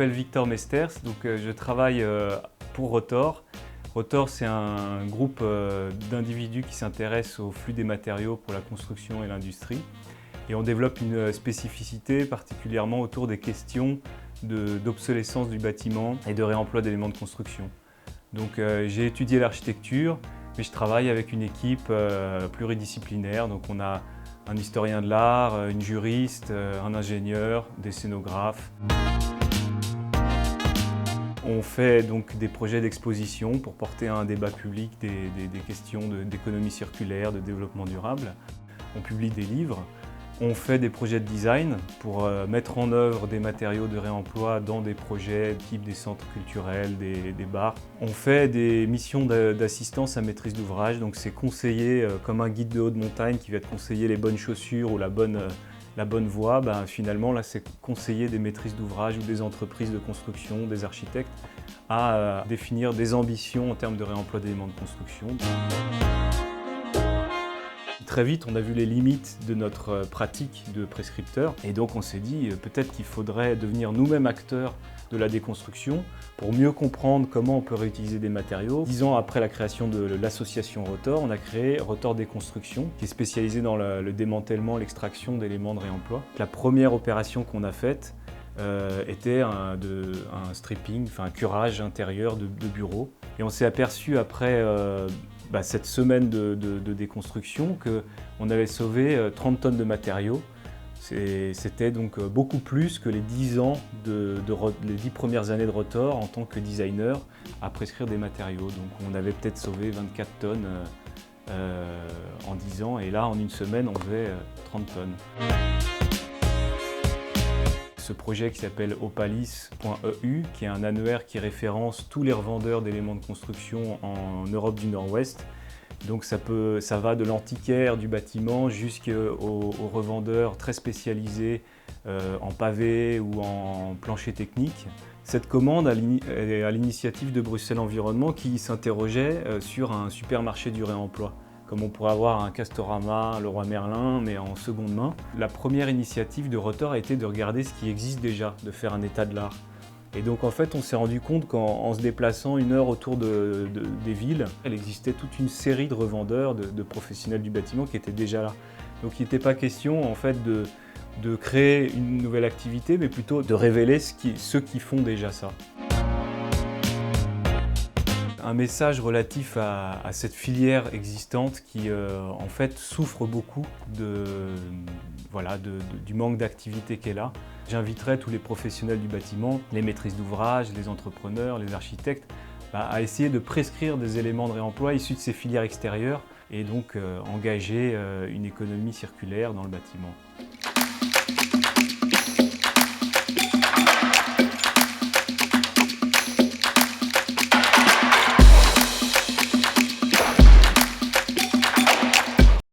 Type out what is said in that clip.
m'appelle Victor Mesters, donc je travaille pour Rotor. Rotor, c'est un groupe d'individus qui s'intéressent au flux des matériaux pour la construction et l'industrie. Et on développe une spécificité particulièrement autour des questions d'obsolescence du bâtiment et de réemploi d'éléments de construction. Donc j'ai étudié l'architecture, mais je travaille avec une équipe pluridisciplinaire. Donc on a un historien de l'art, une juriste, un ingénieur, des scénographes. On fait donc des projets d'exposition pour porter à un débat public des questions d'économie circulaire, de développement durable. On publie des livres. On fait des projets de design pour mettre en œuvre des matériaux de réemploi dans des projets type des centres culturels, des bars. On fait des missions d'assistance à maîtrise d'ouvrage, donc c'est conseiller comme un guide de haute montagne qui va te conseiller les bonnes chaussures ou la bonne voie. Finalement là c'est conseiller des maîtrises d'ouvrage ou des entreprises de construction, des architectes à définir des ambitions en termes de réemploi d'éléments de construction. Très vite, on a vu les limites de notre pratique de prescripteur et donc on s'est dit peut-être qu'il faudrait devenir nous-mêmes acteurs de la déconstruction pour mieux comprendre comment on peut réutiliser des matériaux. 10 ans après la création de l'association Rotor, on a créé Rotor Déconstruction qui est spécialisée dans le démantèlement et l'extraction d'éléments de réemploi. La première opération qu'on a faite était un stripping, un curage intérieur de bureaux. Et on s'est aperçu après cette semaine de déconstruction qu'on avait sauvé 30 tonnes de matériaux. C'était donc beaucoup plus que les 10 premières années de Rotor en tant que designer à prescrire des matériaux. Donc on avait peut-être sauvé 24 tonnes en 10 ans et là en une semaine on faisait 30 tonnes. Ce projet qui s'appelle opalis.eu, qui est un annuaire qui référence tous les revendeurs d'éléments de construction en Europe du Nord-Ouest. Donc ça va de l'antiquaire du bâtiment jusqu'aux revendeurs très spécialisés en pavé ou en plancher technique. Cette commande est à l'initiative de Bruxelles Environnement qui s'interrogeait sur un supermarché du réemploi, comme on pourrait avoir un Castorama, un Leroy Merlin, mais en seconde main. La première initiative de Rotor a été de regarder ce qui existe déjà, de faire un état de l'art. Et donc en fait, on s'est rendu compte qu'en se déplaçant 1 heure autour des villes, il existait toute une série de revendeurs, de professionnels du bâtiment qui étaient déjà là. Donc il n'était pas question en fait de créer une nouvelle activité, mais plutôt de révéler ceux qui font déjà ça. Un message relatif à cette filière existante qui en fait souffre beaucoup du manque d'activité qu'elle a. J'inviterai tous les professionnels du bâtiment, les maîtrises d'ouvrage, les entrepreneurs, les architectes, à essayer de prescrire des éléments de réemploi issus de ces filières extérieures et donc engager une économie circulaire dans le bâtiment.